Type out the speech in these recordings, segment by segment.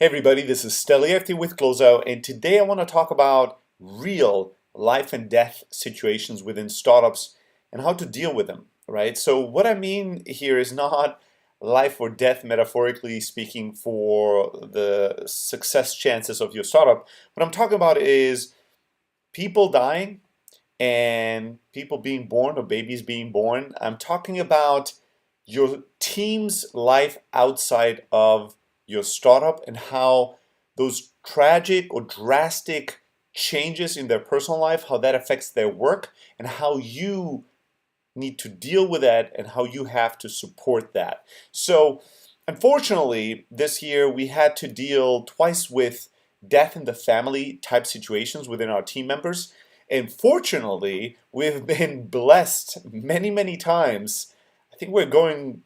Hey everybody, this is Steliefti with Closeout, and today I want to talk about real life and death situations within startups and how to deal with them, right? So what I mean here is not life or death, metaphorically speaking, for the success chances of your startup. What I'm talking about is people dying and people being born or babies being born. I'm talking about your team's life outside of your startup and how those tragic or drastic changes in their personal life, how that affects their work, and how you need to deal with that and how you have to support that. So, unfortunately, this year we had to deal twice with death in the family type situations within our team members. And fortunately, we've been blessed many, many times. I think we're going,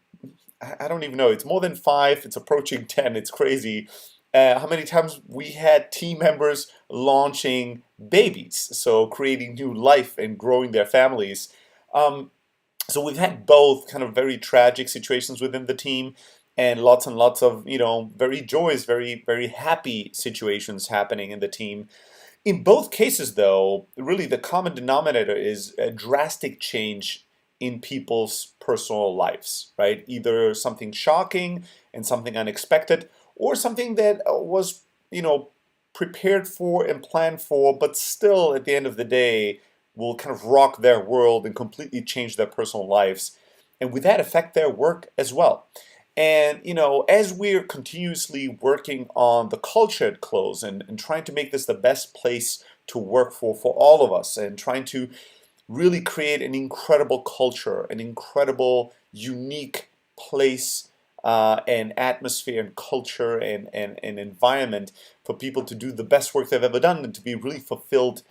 I don't even know, it's more than five, it's approaching 10, it's crazy. How many times we had team members launching babies, so creating new life and growing their families. Um, so we've had both kind of very tragic situations within the team and lots of, very joyous, very, very happy situations happening in the team. In both cases, though, really the common denominator is a drastic change in people's personal lives, right? Either something shocking and something unexpected, or something that was, prepared for and planned for, but still at the end of the day will kind of rock their world and completely change their personal lives, and with that affect their work as well. And as we're continuously working on the culture at Close and trying to make this the best place to work for all of us, and trying to really create an incredible culture, an incredible, unique place and atmosphere and culture and environment for people to do the best work they've ever done and to be really fulfilled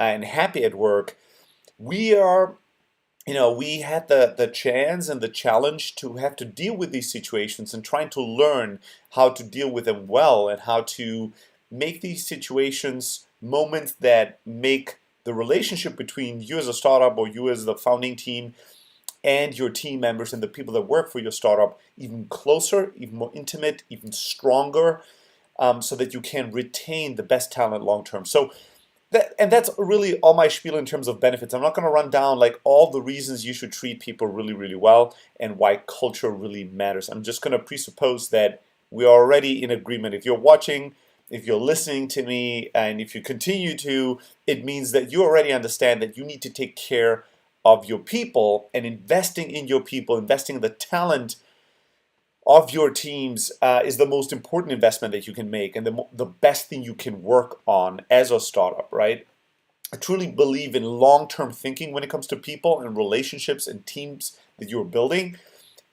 and happy at work, we are we had the chance and the challenge to have to deal with these situations and trying to learn how to deal with them well and how to make these situations moments that make the relationship between you as a startup or you as the founding team and your team members and the people that work for your startup even closer, even more intimate, even stronger, so that you can retain the best talent long term. So that's really all my spiel in terms of benefits. I'm not going to run down like all the reasons you should treat people really, really well and why culture really matters. I'm just going to presuppose that we're already in agreement. If you're watching, if you're listening to me, and if you continue to, it means that you already understand that you need to take care of your people, and investing in your people, investing in the talent of your teams is the most important investment that you can make and the best thing you can work on as a startup, right? I truly believe in long-term thinking when it comes to people and relationships and teams that you're building.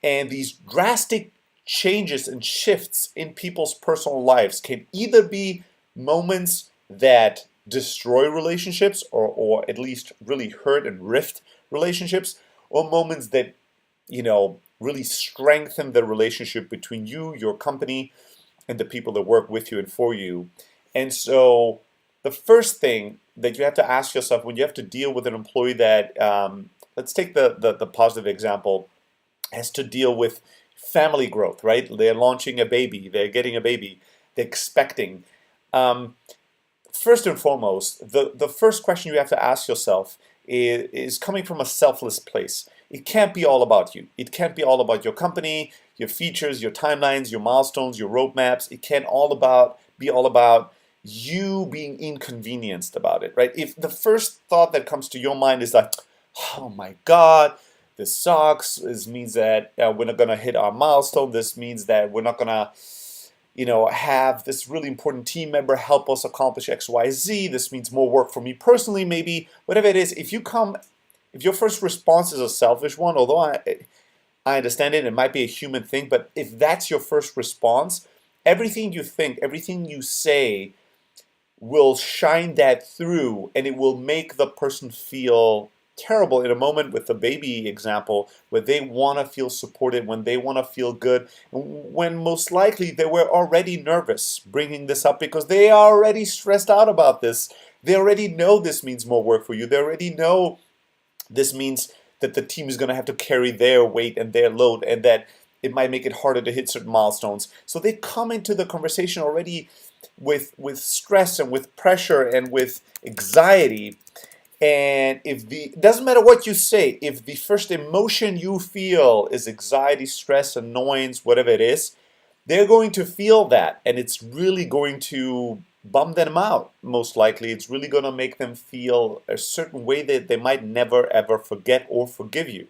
And these drastic changes and shifts in people's personal lives can either be moments that destroy relationships or at least really hurt and rift relationships, or moments that really strengthen the relationship between you, your company, and the people that work with you and for you. And so the first thing that you have to ask yourself when you have to deal with an employee that, let's take the positive example, has to deal with family growth, right? They're launching a baby, they're getting a baby, they're expecting. First and foremost, the first question you have to ask yourself is coming from a selfless place. It can't be all about you. It can't be all about your company, your features, your timelines, your milestones, your roadmaps. It can't be all about you being inconvenienced about it, right? If the first thought that comes to your mind is like, oh my God, this sucks. This means that we're not gonna hit our milestone. This means that we're not gonna have this really important team member help us accomplish X, Y, Z. This means more work for me personally, maybe, whatever it is. If your first response is a selfish one, although I understand it might be a human thing, but if that's your first response, everything you think, everything you say will shine that through, and it will make the person feel terrible in a moment with the baby example where they want to feel supported, when they want to feel good, when most likely they were already nervous bringing this up because they are already stressed out about this. They already know this means more work for you. They already know this means that the team is going to have to carry their weight and their load, and that it might make it harder to hit certain milestones. So they come into the conversation already with stress and with pressure and with anxiety. And if the doesn't matter what you say, if the first emotion you feel is anxiety, stress, annoyance, whatever it is, they're going to feel that, and it's really going to bum them out. Most likely, it's really going to make them feel a certain way that they might never ever forget or forgive you,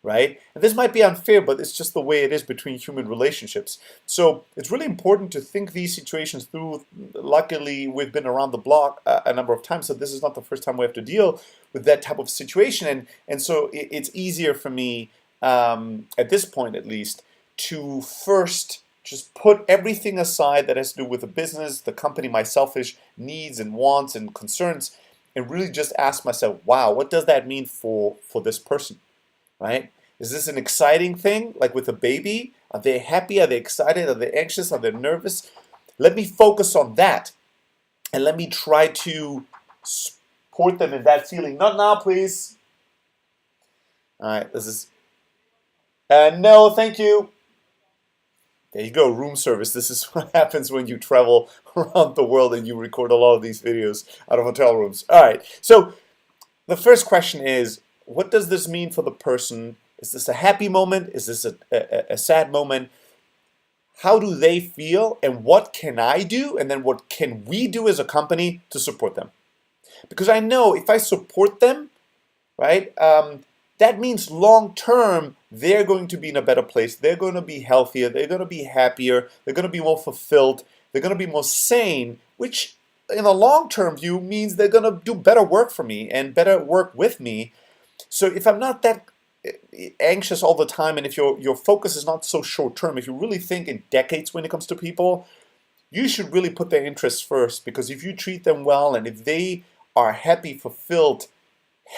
right? And this might be unfair, but it's just the way it is between human relationships. So it's really important to think these situations through. Luckily, we've been around the block a number of times, so this is not the first time we have to deal with that type of situation. And so it's easier for me, at this point at least, to first just put everything aside that has to do with the business, the company, my selfish needs and wants and concerns, and really just ask myself, wow, what does that mean for this person? Right? Is this an exciting thing, like with a baby? Are they happy? Are they excited? Are they anxious? Are they nervous? Let me focus on that, and let me try to support them in that feeling. Not now, please. All right, this is, no, thank you. There you go, room service. This is what happens when you travel around the world and you record a lot of these videos out of hotel rooms. All right, so the first question is, what does this mean for the person? Is this a happy moment? Is this a sad moment? How do they feel? And what can I do? And then what can we do as a company to support them? Because I know if I support them, right, that means long term, they're going to be in a better place. They're going to be healthier. They're going to be happier. They're going to be more fulfilled. They're going to be more sane, which in a long term view means they're going to do better work for me and better work with me. So if I'm not that anxious all the time, and if your focus is not so short term, if you really think in decades when it comes to people, you should really put their interests first, because if you treat them well and if they are happy, fulfilled,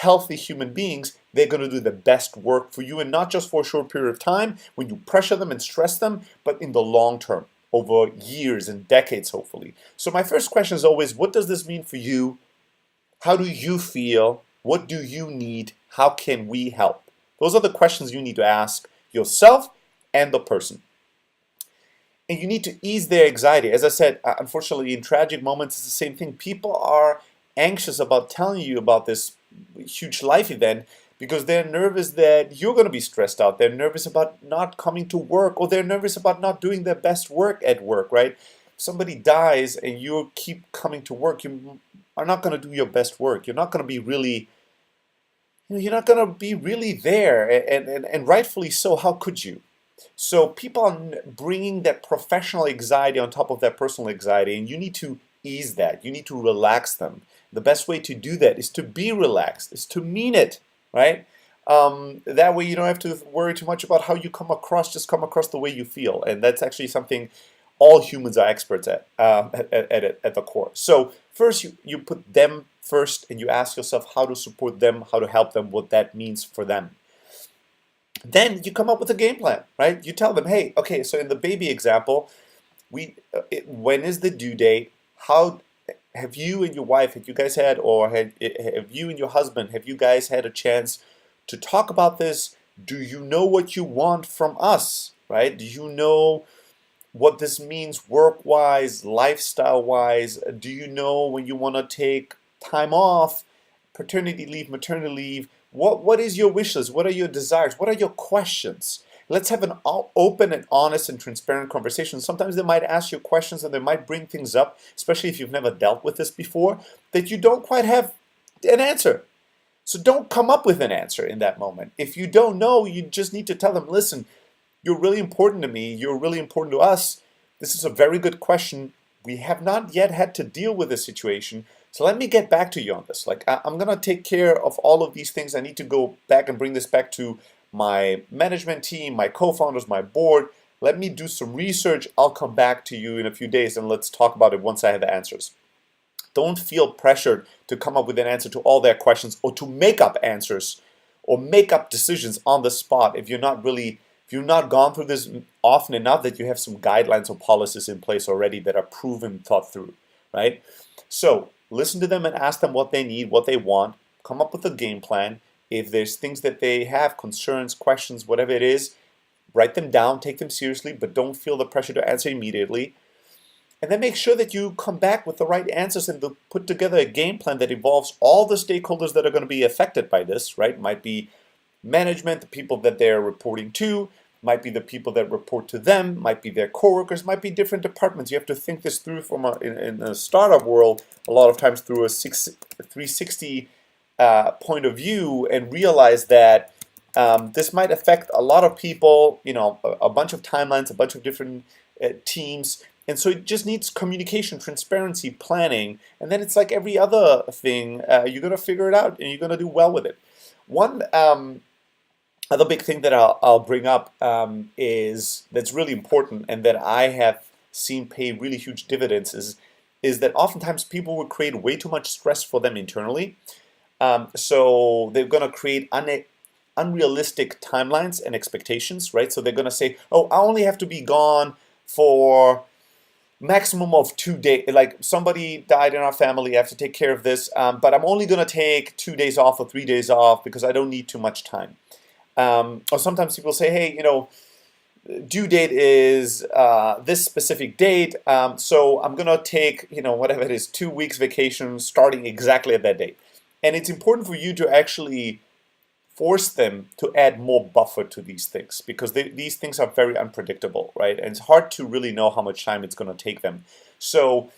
healthy human beings, they're going to do the best work for you, and not just for a short period of time when you pressure them and stress them, but in the long term, over years and decades, hopefully. So my first question is always, what does this mean for you? How do you feel? What do you need? How can we help? Those are the questions you need to ask yourself and the person. And you need to ease their anxiety. As I said, unfortunately, in tragic moments, it's the same thing. People are anxious about telling you about this huge life event because they're nervous that you're going to be stressed out. They're nervous about not coming to work, or they're nervous about not doing their best work at work, right? If somebody dies and you keep coming to work, you are not going to do your best work. You're not going to be really, you're not going to be really there, and rightfully so. How could you? So people are bringing that professional anxiety on top of that personal anxiety, and you need to ease that. You need to relax them. The best way to do that is to be relaxed, is to mean it, right? That way you don't have to worry too much about how you come across, just come across the way you feel. And that's actually something all humans are experts at the core. So first you put them first, and you ask yourself how to support them, how to help them, what that means for them. Then you come up with a game plan, right? You tell them, hey, okay, so in the baby example, when is the due date? How have you and your wife, have you guys had, or have you and your husband, have you guys had a chance to talk about this? Do you know what you want from us, right? Do you know what this means work-wise, lifestyle-wise? Do you know when you want to take time off, paternity leave, maternity leave? What is your wish list? What are your desires? What are your questions? Let's have an open and honest and transparent conversation. Sometimes they might ask you questions and they might bring things up, especially if you've never dealt with this before, that you don't quite have an answer. So don't come up with an answer in that moment. If you don't know, you just need to tell them, listen, you're really important to me. You're really important to us. This is a very good question. We have not yet had to deal with this situation. So let me get back to you on this. Like, I'm going to take care of all of these things. I need to go back and bring this back to my management team, my co-founders, my board. Let me do some research. I'll come back to you in a few days and let's talk about it once I have the answers. Don't feel pressured to come up with an answer to all their questions, or to make up answers or make up decisions on the spot if you're not gone through this often enough that you have some guidelines or policies in place already that are proven, thought through, right? So listen to them and ask them what they need, what they want. Come up with a game plan. If there's things that they have, concerns, questions, whatever it is, write them down, take them seriously, but don't feel the pressure to answer immediately. And then make sure that you come back with the right answers and to put together a game plan that involves all the stakeholders that are going to be affected by this, right? Might be management, the people that they're reporting to, might be the people that report to them, might be their coworkers, might be different departments. You have to think this through from in the startup world, a lot of times through a 360 point of view, and realize that this might affect a lot of people, a bunch of timelines, a bunch of different teams. And so it just needs communication, transparency, planning, and then it's like every other thing, you're going to figure it out and you're going to do well with it. One other big thing that I'll bring up is that's really important and that I have seen pay really huge dividends is that oftentimes people will create way too much stress for them internally. So they're going to create unrealistic timelines and expectations, right? So they're going to say, oh, I only have to be gone for maximum of 2 days. Like somebody died in our family, I have to take care of this, but I'm only going to take 2 days off or 3 days off because I don't need too much time. Or sometimes people say, hey, due date is this specific date, so I'm going to take, whatever it is, 2 weeks vacation starting exactly at that date. And it's important for you to actually force them to add more buffer to these things because these things are very unpredictable, right? And it's hard to really know how much time it's going to take them. So,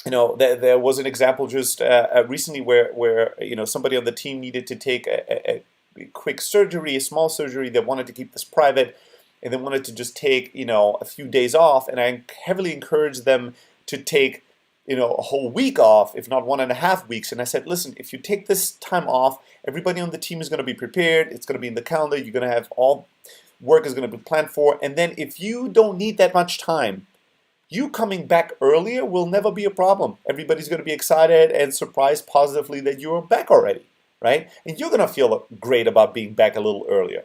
there was an example just recently where somebody on the team needed to take a quick surgery, a small surgery. They wanted to keep this private, and they wanted to just take a few days off. And I heavily encouraged them to take a whole week off, if not 1.5 weeks. And I said, listen, if you take this time off, everybody on the team is going to be prepared. It's going to be in the calendar. You're going to have all work is going to be planned for. And then if you don't need that much time, you coming back earlier will never be a problem. Everybody's going to be excited and surprised positively that you're back already, right? And you're going to feel great about being back a little earlier.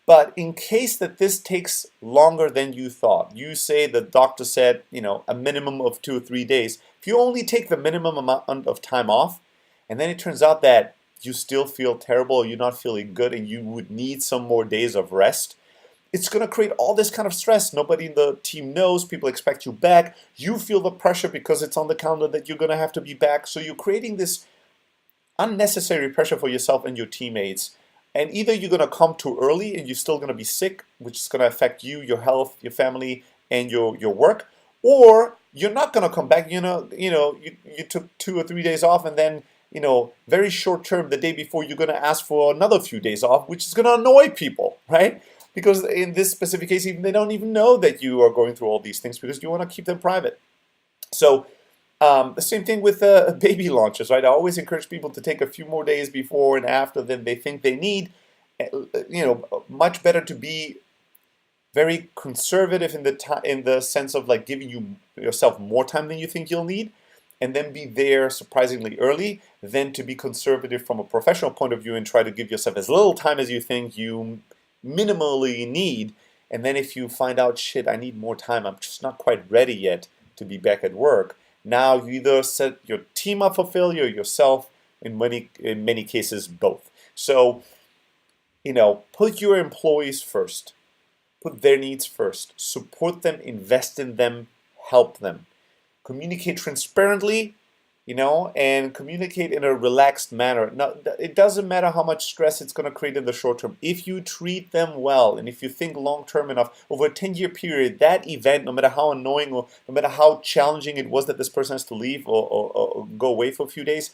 But in case that this takes longer than you thought, you say the doctor said, a minimum of 2 or 3 days. If you only take the minimum amount of time off, and then it turns out that you still feel terrible, or you're not feeling good, and you would need some more days of rest, it's going to create all this kind of stress. Nobody in the team knows. People expect you back. You feel the pressure because it's on the calendar that you're going to have to be back. So you're creating this unnecessary pressure for yourself and your teammates. And either you're going to come too early and you're still going to be sick, which is going to affect you, your health, your family, and your work, or you're not going to come back. You took 2 or 3 days off, and then very short term, the day before, you're going to ask for another few days off, which is going to annoy people, right? Because in this specific case, even they don't even know that you are going through all these things because you want to keep them private. So the same thing with baby launches, right? I always encourage people to take a few more days before and after than they think they need. Much better to be very conservative in the sense of like giving yourself more time than you think you'll need, and then be there surprisingly early, than to be conservative from a professional point of view and try to give yourself as little time as you think you minimally need. And then if you find out, shit, I need more time, I'm just not quite ready yet to be back at work. Now you either set your team up for failure, yourself, in many cases both. So, put your employees first. Put their needs first. Support them, invest in them, help them. Communicate transparently, and communicate in a relaxed manner. Now, it doesn't matter how much stress it's going to create in the short term. If you treat them well, and if you think long term enough, over a 10-year period, that event, no matter how annoying or no matter how challenging it was that this person has to leave or go away for a few days,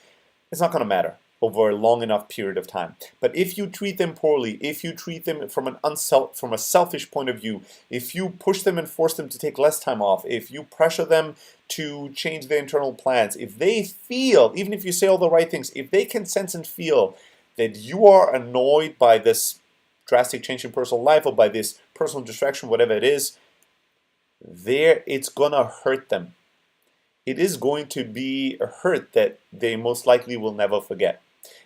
it's not going to matter over a long enough period of time. But if you treat them poorly, if you treat them from a selfish point of view, if you push them and force them to take less time off, if you pressure them to change their internal plans, if they feel, even if you say all the right things, if they can sense and feel that you are annoyed by this drastic change in personal life or by this personal distraction, whatever it is, it's gonna hurt them. It is going to be a hurt that they most likely will never forget.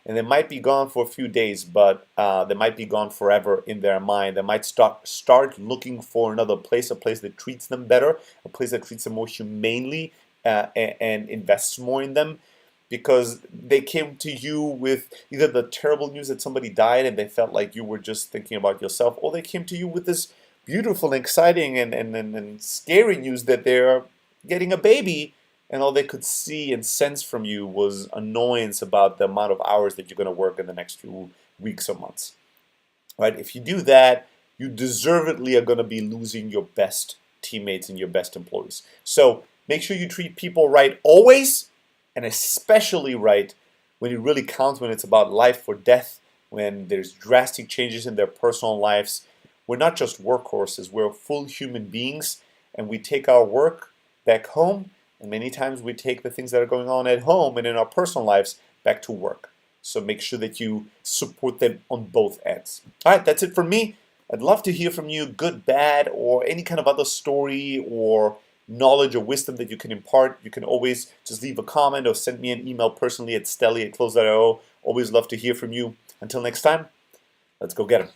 And they might be gone for a few days, but they might be gone forever in their mind. They might start looking for another place, a place that treats them better, a place that treats them more humanely and invests more in them. because they came to you with either the terrible news that somebody died and they felt like you were just thinking about yourself, or they came to you with this beautiful and exciting and scary news that they're getting a baby, and all they could see and sense from you was annoyance about the amount of hours that you're going to work in the next few weeks or months. Right? If you do that, you deservedly are going to be losing your best teammates and your best employees. So make sure you treat people right always, and especially right when it really counts, when it's about life or death, when there's drastic changes in their personal lives. We're not just workhorses, we're full human beings, and we take our work back home, and many times we take the things that are going on at home and in our personal lives back to work. So make sure that you support them on both ends. All right, that's it from me. I'd love to hear from you, good, bad, or any kind of other story or knowledge or wisdom that you can impart. You can always just leave a comment or send me an email personally at stelly@close.io. Always love to hear from you. Until next time, let's go get 'em.